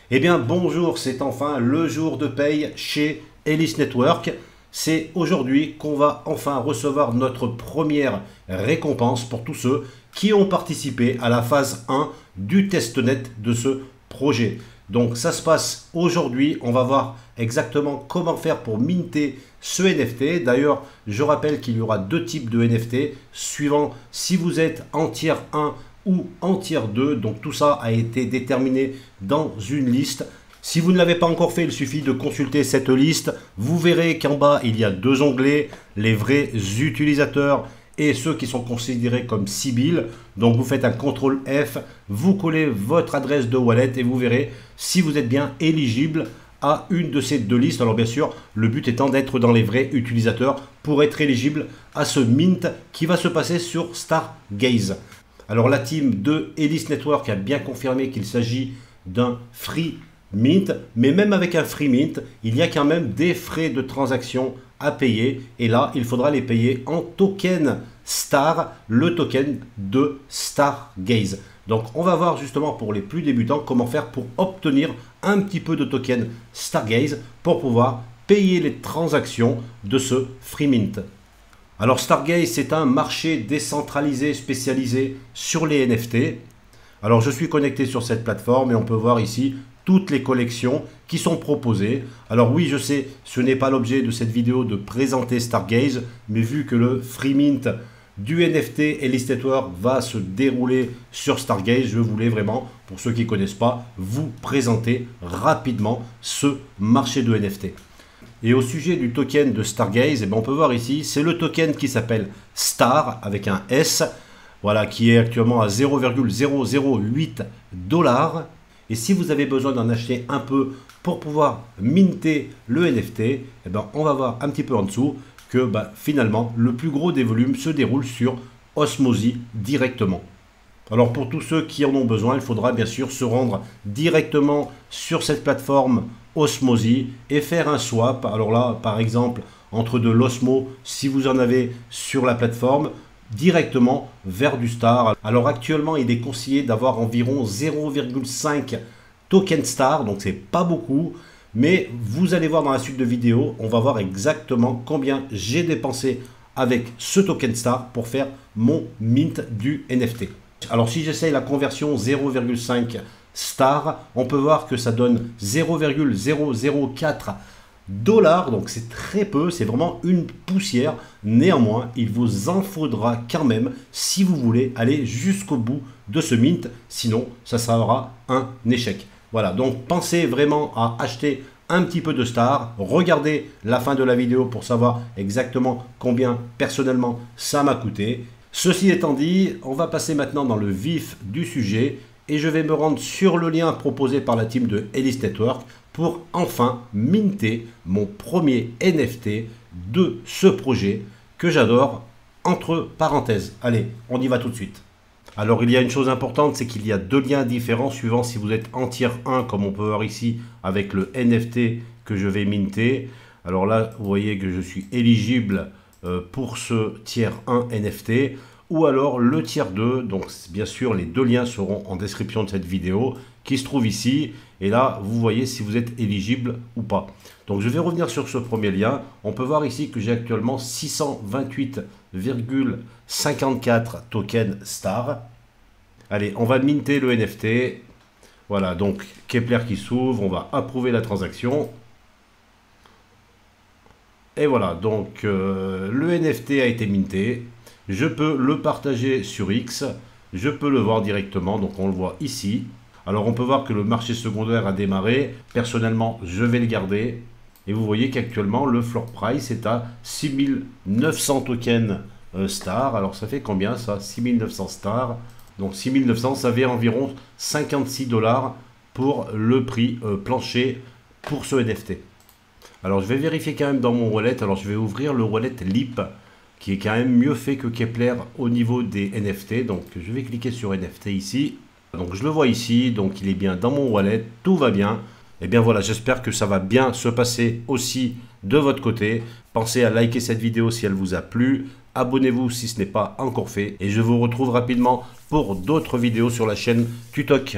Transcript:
Eh bien bonjour, c'est enfin le jour de paye chez Ellis Network. C'est aujourd'hui qu'on va enfin recevoir notre première récompense pour tous ceux qui ont participé à la phase 1 du testnet de ce projet. Donc ça se passe aujourd'hui, on va voir exactement comment faire pour minter ce NFT. D'ailleurs, je rappelle qu'il y aura deux types de NFT suivant si vous êtes en tier 1 ou en tier 2. Donc tout ça a été déterminé dans une liste. Si vous ne l'avez pas encore fait, il suffit de consulter cette liste. Vous verrez qu'en bas, il y a deux onglets, les vrais utilisateurs et ceux qui sont considérés comme civils. Donc vous faites un CTRL F, vous collez votre adresse de wallet et vous verrez si vous êtes bien éligible à une de ces deux listes. Alors bien sûr, le but étant d'être dans les vrais utilisateurs pour être éligible à ce mint qui va se passer sur Stargaze. Alors la team de Ellis Network a bien confirmé qu'il s'agit d'un free mint, mais même avec un free mint, il y a quand même des frais de transaction à payer et là il faudra les payer en token Star, le token de Stargaze. Donc on va voir justement pour les plus débutants comment faire pour obtenir un petit peu de token Stargaze pour pouvoir payer les transactions de ce free mint. Alors Stargaze, c'est un marché décentralisé spécialisé sur les NFT. Alors je suis connecté sur cette plateforme et on peut voir ici toutes les collections qui sont proposées. Alors oui, je sais, ce n'est pas l'objet de cette vidéo de présenter Stargaze, mais vu que le free mint du NFT Ellis Network va se dérouler sur Stargaze, je voulais vraiment, pour ceux qui ne connaissent pas, vous présenter rapidement ce marché de NFT. Et au sujet du token de Stargaze, on peut voir ici, c'est le token qui s'appelle Star avec un S, voilà, qui est actuellement à 0,008 $. Et si vous avez besoin d'en acheter un peu pour pouvoir minter le NFT, on va voir un petit peu en dessous que finalement le plus gros des volumes se déroule sur Osmozy directement. Alors pour tous ceux qui en ont besoin, il faudra bien sûr se rendre directement sur cette plateforme Osmozy et faire un swap. Alors là, par exemple, entre de l'Osmo, si vous en avez sur la plateforme, directement vers du Star. Alors actuellement, il est conseillé d'avoir environ 0,5 token Star, donc c'est pas beaucoup. Mais vous allez voir dans la suite de vidéo, on va voir exactement combien j'ai dépensé avec ce token Star pour faire mon mint du NFT. Alors si j'essaye la conversion 0,5 Star, on peut voir que ça donne 0,004 $, donc c'est très peu, c'est vraiment une poussière. Néanmoins, il vous en faudra quand même si vous voulez aller jusqu'au bout de ce mint, sinon ça sera un échec. Voilà, donc pensez vraiment à acheter un petit peu de Star, regardez la fin de la vidéo pour savoir exactement combien personnellement ça m'a coûté. Ceci étant dit, on va passer maintenant dans le vif du sujet et je vais me rendre sur le lien proposé par la team de Ellis Network pour enfin minter mon premier NFT de ce projet que j'adore, entre parenthèses. Allez, on y va tout de suite. Alors il y a une chose importante, c'est qu'il y a deux liens différents suivant si vous êtes en tier 1 comme on peut voir ici avec le NFT que je vais minter. Alors là, vous voyez que je suis éligible pour ce tier 1 NFT ou alors le tier 2. Donc bien sûr, les deux liens seront en description de cette vidéo qui se trouve ici. Et là, vous voyez si vous êtes éligible ou pas. Donc je vais revenir sur ce premier lien. On peut voir ici que j'ai actuellement 628,54 tokens Star. Allez, on va minter le NFT. Voilà, donc Kepler qui s'ouvre. On va approuver la transaction. Et voilà, donc le NFT a été minté. Je peux le partager sur X. Je peux le voir directement. Donc on le voit ici. Alors on peut voir que le marché secondaire a démarré. Personnellement, je vais le garder. Et vous voyez qu'actuellement, le floor price est à 6900 tokens Star. Alors ça fait combien ça? 6900 Star. Donc 6900, ça fait environ 56 $ pour le prix plancher pour ce NFT. Alors je vais vérifier quand même dans mon wallet. Alors je vais ouvrir le wallet Leap qui est quand même mieux fait que Kepler au niveau des NFT. Donc je vais cliquer sur NFT ici. Donc je le vois ici, donc il est bien dans mon wallet, tout va bien. Et bien voilà, j'espère que ça va bien se passer aussi de votre côté. Pensez à liker cette vidéo si elle vous a plu. Abonnez-vous si ce n'est pas encore fait. Et je vous retrouve rapidement pour d'autres vidéos sur la chaîne Tutok.